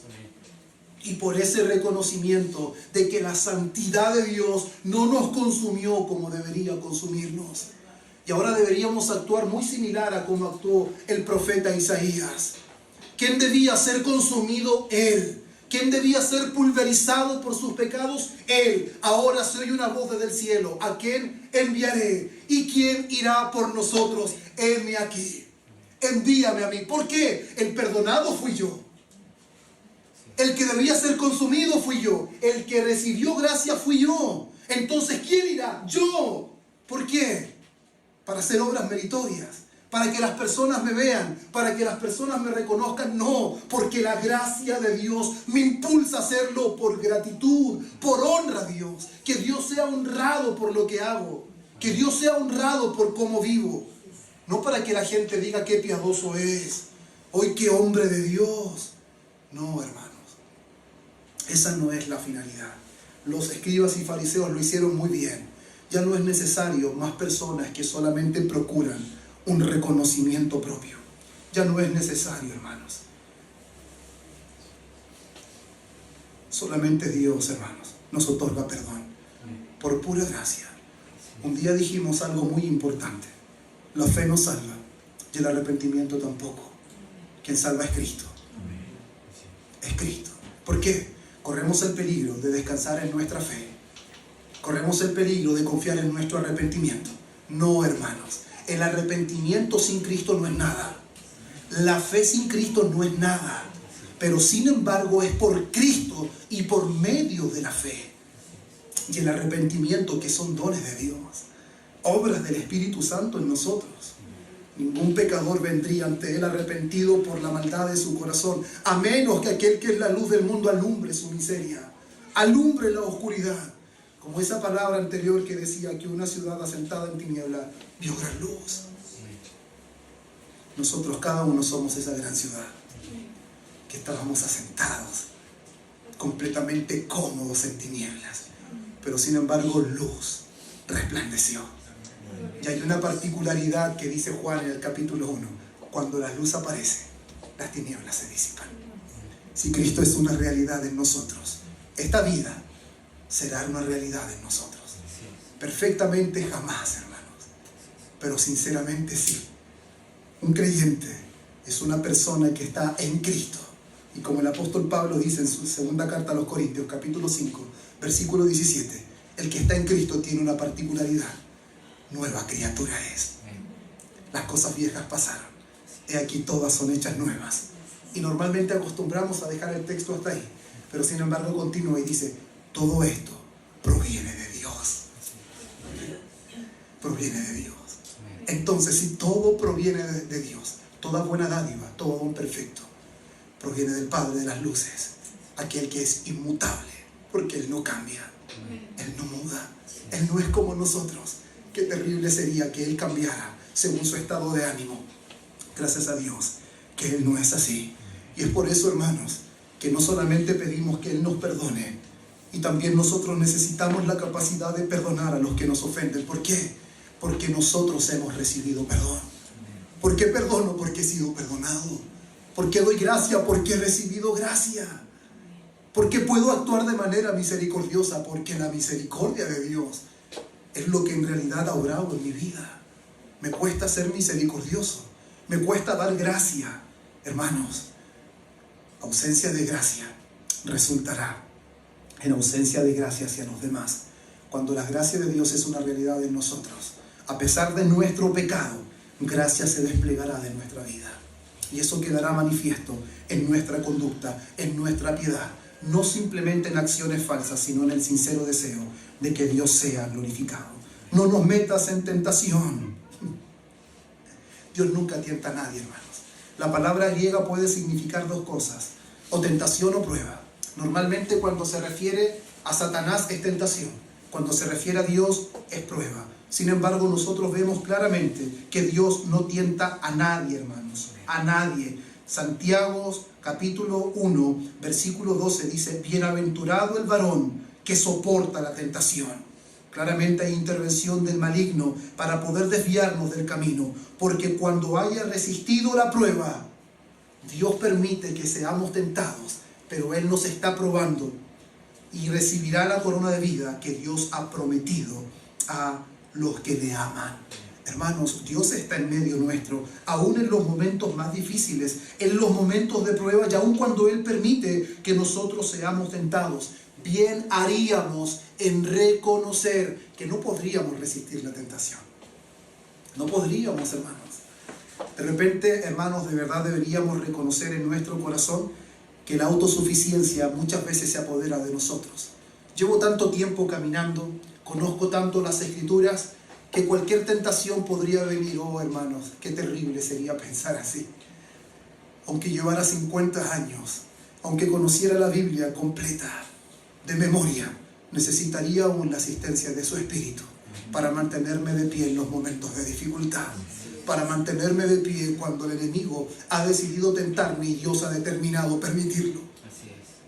y por ese reconocimiento de que la santidad de Dios no nos consumió como debería consumirnos. Y ahora deberíamos actuar muy similar a como actuó el profeta Isaías. ¿Quién debía ser consumido? Él. ¿Quién debía ser pulverizado por sus pecados? Él. Ahora se oye una voz desde el cielo. ¿A quién enviaré? ¿Y quién irá por nosotros? Heme aquí. Envíame a mí. ¿Por qué? El perdonado fui yo. El que debía ser consumido fui yo. El que recibió gracia fui yo. Entonces, ¿quién irá? Yo. ¿Por qué? Para hacer obras meritorias. Para que las personas me vean, para que las personas me reconozcan. No, porque la gracia de Dios me impulsa a hacerlo por gratitud, por honra a Dios. Que Dios sea honrado por lo que hago, que Dios sea honrado por cómo vivo. No para que la gente diga qué piadoso es, hoy qué hombre de Dios. No, hermanos, esa no es la finalidad. Los escribas y fariseos lo hicieron muy bien. Ya no es necesario más personas que solamente procuran un reconocimiento propio. Ya no es necesario, hermanos. Solamente Dios, hermanos, nos otorga perdón por pura gracia. Un día dijimos algo muy importante: la fe no salva y el arrepentimiento tampoco. Quien salva es Cristo. Es Cristo. ¿Por qué? Corremos el peligro de descansar en nuestra fe. Corremos el peligro de confiar en nuestro arrepentimiento. No, hermanos. El arrepentimiento sin Cristo no es nada. La fe sin Cristo no es nada. Pero sin embargo es por Cristo y por medio de la fe. Y el arrepentimiento, que son dones de Dios, obras del Espíritu Santo en nosotros. Ningún pecador vendría ante Él arrepentido por la maldad de su corazón, a menos que aquel que es la luz del mundo alumbre su miseria, alumbre la oscuridad. Como esa palabra anterior que decía que una ciudad asentada en tiniebla vio gran luz. Nosotros cada uno somos esa gran ciudad, que estábamos asentados, completamente cómodos en tinieblas, pero sin embargo luz resplandeció. Y hay una particularidad que dice Juan en el capítulo 1: cuando la luz aparece, las tinieblas se disipan. Si Cristo es una realidad en nosotros, esta vida será una realidad en nosotros. Perfectamente jamás, hermanos, pero sinceramente sí. Un creyente es una persona que está en Cristo. Y como el apóstol Pablo dice en su segunda carta a los Corintios, capítulo 5, versículo 17, el que está en Cristo tiene una particularidad: nueva criatura es. Las cosas viejas pasaron, he aquí todas son hechas nuevas. Y normalmente acostumbramos a dejar el texto hasta ahí, pero sin embargo continúa y dice: todo esto proviene de Dios. Proviene de Dios. Entonces, si todo proviene de Dios, toda buena dádiva, todo don perfecto, proviene del Padre de las luces, aquel que es inmutable, porque Él no cambia, Él no muda, Él no es como nosotros. Qué terrible sería que Él cambiara según su estado de ánimo. Gracias a Dios que Él no es así. Y es por eso, hermanos, que no solamente pedimos que Él nos perdone, y también nosotros necesitamos la capacidad de perdonar a los que nos ofenden. ¿Por qué? Porque nosotros hemos recibido perdón. ¿Por qué perdono? Porque he sido perdonado. ¿Por qué doy gracia? Porque he recibido gracia. ¿Por qué puedo actuar de manera misericordiosa? Porque la misericordia de Dios es lo que en realidad ha obrado en mi vida. Me cuesta ser misericordioso. Me cuesta dar gracia. Hermanos, ausencia de gracia resultará en ausencia de gracia hacia los demás. Cuando la gracia de Dios es una realidad en nosotros, a pesar de nuestro pecado, gracia se desplegará de nuestra vida. Y eso quedará manifiesto en nuestra conducta, en nuestra piedad. No simplemente en acciones falsas, sino en el sincero deseo de que Dios sea glorificado. No nos metas en tentación. Dios nunca tienta a nadie, hermanos. La palabra griega puede significar dos cosas: o tentación o prueba. Normalmente cuando se refiere a Satanás es tentación. Cuando se refiere a Dios es prueba. Sin embargo, nosotros vemos claramente que Dios no tienta a nadie, hermanos. A nadie. Santiago capítulo 1, versículo 12 dice, bienaventurado el varón que soporta la tentación. Claramente hay intervención del maligno para poder desviarnos del camino, porque cuando haya resistido la prueba, Dios permite que seamos tentados, pero Él nos está probando y recibirá la corona de vida que Dios ha prometido a los que le aman. Hermanos, Dios está en medio nuestro, aún en los momentos más difíciles, en los momentos de prueba, y aún cuando Él permite que nosotros seamos tentados. Bien haríamos en reconocer que no podríamos resistir la tentación. No podríamos, hermanos. De repente, hermanos, de verdad deberíamos reconocer en nuestro corazón que la autosuficiencia muchas veces se apodera de nosotros. Llevo tanto tiempo caminando, conozco tanto las Escrituras, que cualquier tentación podría venir. Oh, hermanos, qué terrible sería pensar así. Aunque llevara 50 años, aunque conociera la Biblia completa, de memoria, necesitaría aún la asistencia de su Espíritu para mantenerme de pie en los momentos de dificultad, para mantenerme de pie cuando el enemigo ha decidido tentarme y Dios ha determinado permitirlo.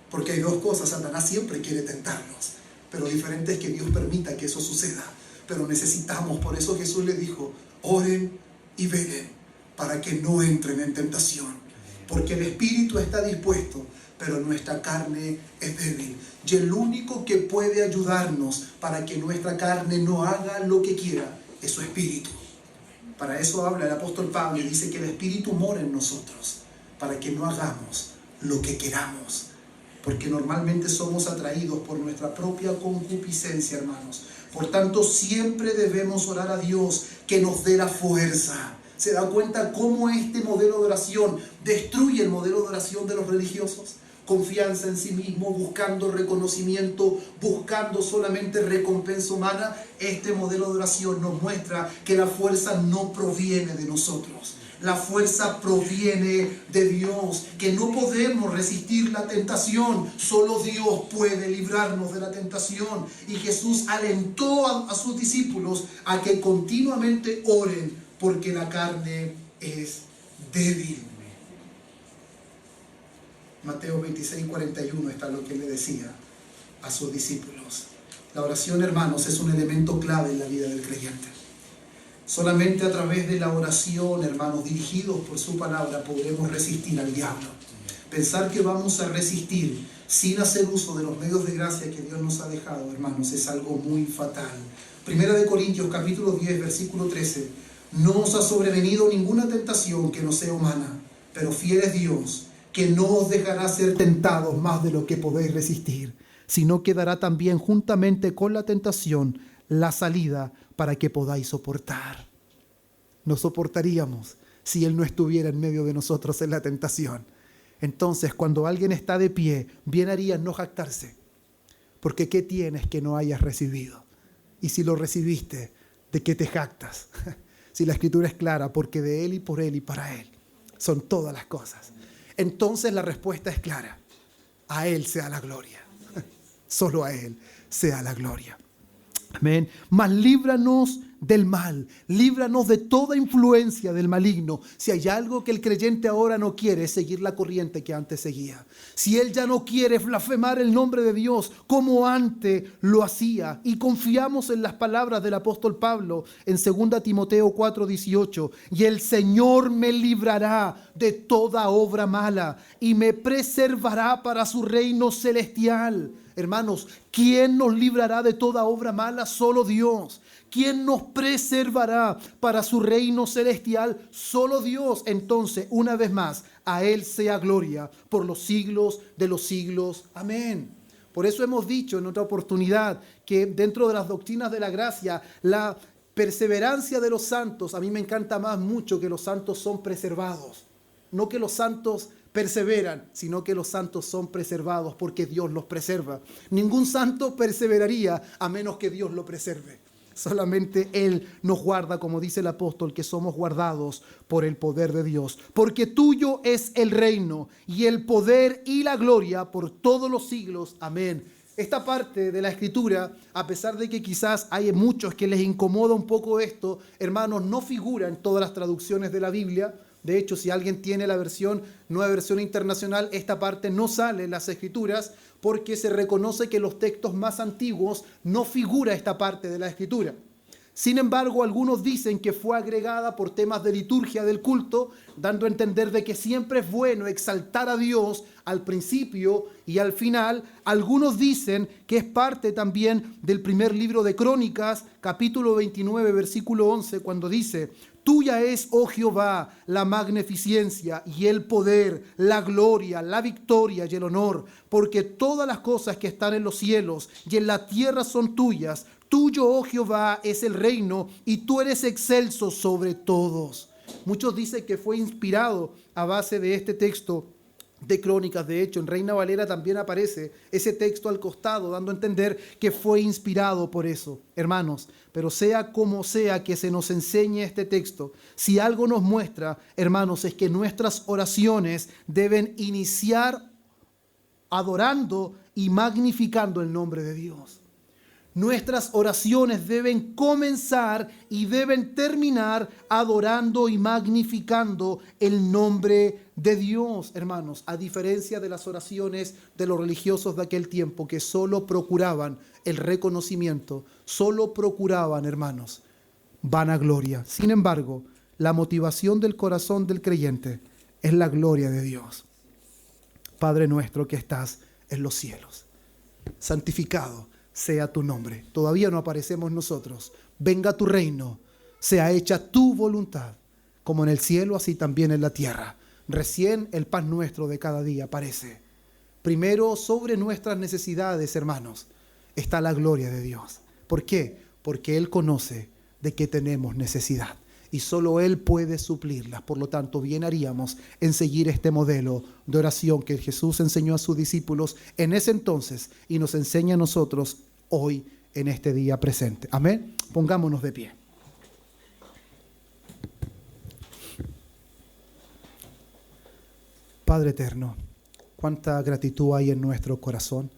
Porque hay dos cosas: Satanás siempre quiere tentarnos, pero diferente es que Dios permita que eso suceda. Pero necesitamos, por eso Jesús le dijo, oren y velen para que no entren en tentación, porque el espíritu está dispuesto, pero nuestra carne es débil. Y el único que puede ayudarnos para que nuestra carne no haga lo que quiera es su espíritu. Para eso habla el apóstol Pablo y dice que el espíritu mora en nosotros, para que no hagamos lo que queramos. Porque normalmente somos atraídos por nuestra propia concupiscencia, hermanos. Por tanto, siempre debemos orar a Dios que nos dé la fuerza. ¿Se da cuenta cómo este modelo de oración destruye el modelo de oración de los religiosos? Confianza en sí mismo, buscando reconocimiento, buscando solamente recompensa humana. Este modelo de oración nos muestra que la fuerza no proviene de nosotros. La fuerza proviene de Dios, que no podemos resistir la tentación, solo Dios puede librarnos de la tentación. Y Jesús alentó a sus discípulos a que continuamente oren, porque la carne es débil. Mateo 26:41 está lo que le decía a sus discípulos. La oración, hermanos, es un elemento clave en la vida del creyente. Solamente a través de la oración, hermanos, dirigidos por su palabra, podremos resistir al diablo. Pensar que vamos a resistir sin hacer uso de los medios de gracia que Dios nos ha dejado, hermanos, es algo muy fatal. Primera de Corintios, capítulo 10, versículo 13. No os ha sobrevenido ninguna tentación que no sea humana, pero fiel es Dios, que no os dejará ser tentados más de lo que podéis resistir, sino que dará también juntamente con la tentación la salida para que podáis soportar. No soportaríamos si Él no estuviera en medio de nosotros en la tentación. Entonces, cuando alguien está de pie, bien haría no jactarse, porque ¿qué tienes que no hayas recibido? Y si lo recibiste, ¿de qué te jactas? Si la Escritura es clara, porque de Él y por Él y para Él son todas las cosas. Entonces la respuesta es clara: a Él sea la gloria. Solo a Él sea la gloria. Amén. Mas líbranos del mal, líbranos de toda influencia del maligno. Si hay algo que el creyente ahora no quiere, es seguir la corriente que antes seguía. Si él ya no quiere blasfemar el nombre de Dios como antes lo hacía, y confiamos en las palabras del apóstol Pablo en 2 Timoteo 4:18, y el Señor me librará de toda obra mala y me preservará para su reino celestial. Hermanos, ¿quién nos librará de toda obra mala? Solo Dios. ¿Quién nos preservará para su reino celestial? Solo Dios. Entonces, una vez más, a Él sea gloria por los siglos de los siglos. Amén. Por eso hemos dicho en otra oportunidad que dentro de las doctrinas de la gracia, la perseverancia de los santos, a mí me encanta más mucho que los santos son preservados. No que los santos perseveran, sino que los santos son preservados porque Dios los preserva. Ningún santo perseveraría a menos que Dios lo preserve. Solamente Él nos guarda, como dice el apóstol, que somos guardados por el poder de Dios. Porque tuyo es el reino y el poder y la gloria por todos los siglos. Amén. Esta parte de la Escritura, a pesar de que quizás hay muchos que les incomoda un poco esto, hermanos, no figura en todas las traducciones de la Biblia. De hecho, si alguien tiene la nueva versión internacional, esta parte no sale en las Escrituras porque se reconoce que en los textos más antiguos no figura esta parte de la Escritura. Sin embargo, algunos dicen que fue agregada por temas de liturgia del culto, dando a entender de que siempre es bueno exaltar a Dios al principio y al final. Algunos dicen que es parte también del primer libro de Crónicas, capítulo 29, versículo 11, cuando dice: tuya es, oh Jehová, la magnificencia y el poder, la gloria, la victoria y el honor, porque todas las cosas que están en los cielos y en la tierra son tuyas. Tuyo, oh Jehová, es el reino y tú eres excelso sobre todos. Muchos dicen que fue inspirado a base de este texto de Crónicas. De hecho, en Reina Valera también aparece ese texto al costado, dando a entender que fue inspirado por eso. Hermanos, pero sea como sea que se nos enseñe este texto, si algo nos muestra, hermanos, es que nuestras oraciones deben iniciar adorando y magnificando el nombre de Dios. Nuestras oraciones deben comenzar y deben terminar adorando y magnificando el nombre de Dios, hermanos, a diferencia de las oraciones de los religiosos de aquel tiempo que solo procuraban el reconocimiento, solo procuraban, hermanos, vanagloria. Sin embargo, la motivación del corazón del creyente es la gloria de Dios. Padre nuestro que estás en los cielos, santificado sea tu nombre. Todavía no aparecemos nosotros. Venga tu reino, sea hecha tu voluntad, como en el cielo, así también en la tierra. Recién el pan nuestro de cada día aparece. Primero, sobre nuestras necesidades, hermanos, está la gloria de Dios. ¿Por qué? Porque Él conoce de qué tenemos necesidad y solo Él puede suplirlas. Por lo tanto, bien haríamos en seguir este modelo de oración que Jesús enseñó a sus discípulos en ese entonces y nos enseña a nosotros hoy en este día presente. Amén. Pongámonos de pie. Padre eterno, cuánta gratitud hay en nuestro corazón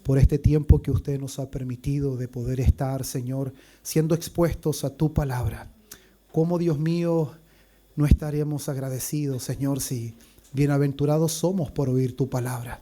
por este tiempo que usted nos ha permitido de poder estar, Señor, siendo expuestos a tu palabra. ¿Cómo, Dios mío, no estaremos agradecidos, Señor, si bienaventurados somos por oír tu palabra?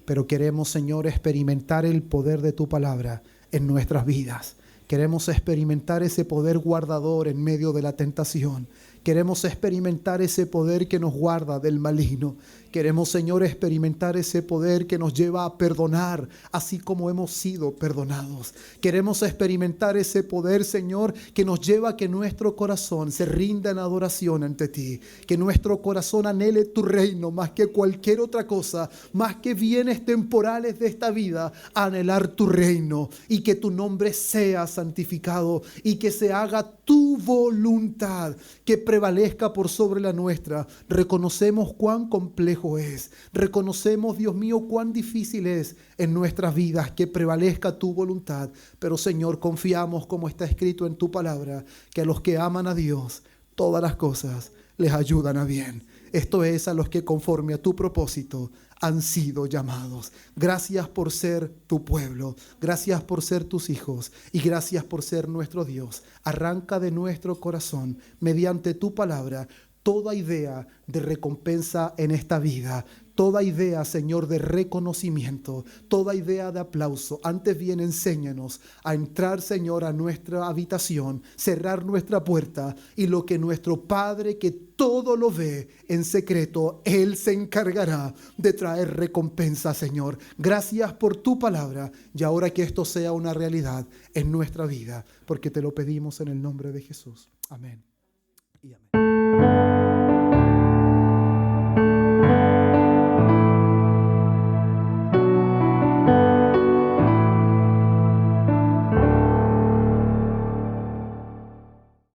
Pero queremos, Señor, experimentar el poder de tu palabra en nuestras vidas. Queremos experimentar ese poder guardador en medio de la tentación. Queremos experimentar ese poder que nos guarda del maligno. Queremos, Señor, experimentar ese poder que nos lleva a perdonar, así como hemos sido perdonados. Queremos experimentar ese poder, Señor, que nos lleva a que nuestro corazón se rinda en adoración ante ti. Que nuestro corazón anhele tu reino más que cualquier otra cosa, más que bienes temporales de esta vida, anhelar tu reino y que tu nombre sea santificado y que se haga tu voluntad, que prevalezca por sobre la nuestra. Reconocemos cuán complejo es. Reconocemos, Dios mío, cuán difícil es en nuestras vidas que prevalezca tu voluntad. Pero, Señor, confiamos, como está escrito en tu palabra, que a los que aman a Dios, todas las cosas les ayudan a bien. Esto es, a los que conforme a tu propósito han sido llamados. Gracias por ser tu pueblo, gracias por ser tus hijos y gracias por ser nuestro Dios. Arranca de nuestro corazón, mediante tu palabra, toda idea de recompensa en esta vida, toda idea, Señor, de reconocimiento, toda idea de aplauso. Antes bien, enséñanos a entrar, Señor, a nuestra habitación, cerrar nuestra puerta y lo que nuestro Padre, que todo lo ve en secreto, Él se encargará de traer recompensa, Señor. Gracias por tu palabra y ahora que esto sea una realidad en nuestra vida, porque te lo pedimos en el nombre de Jesús. Amén.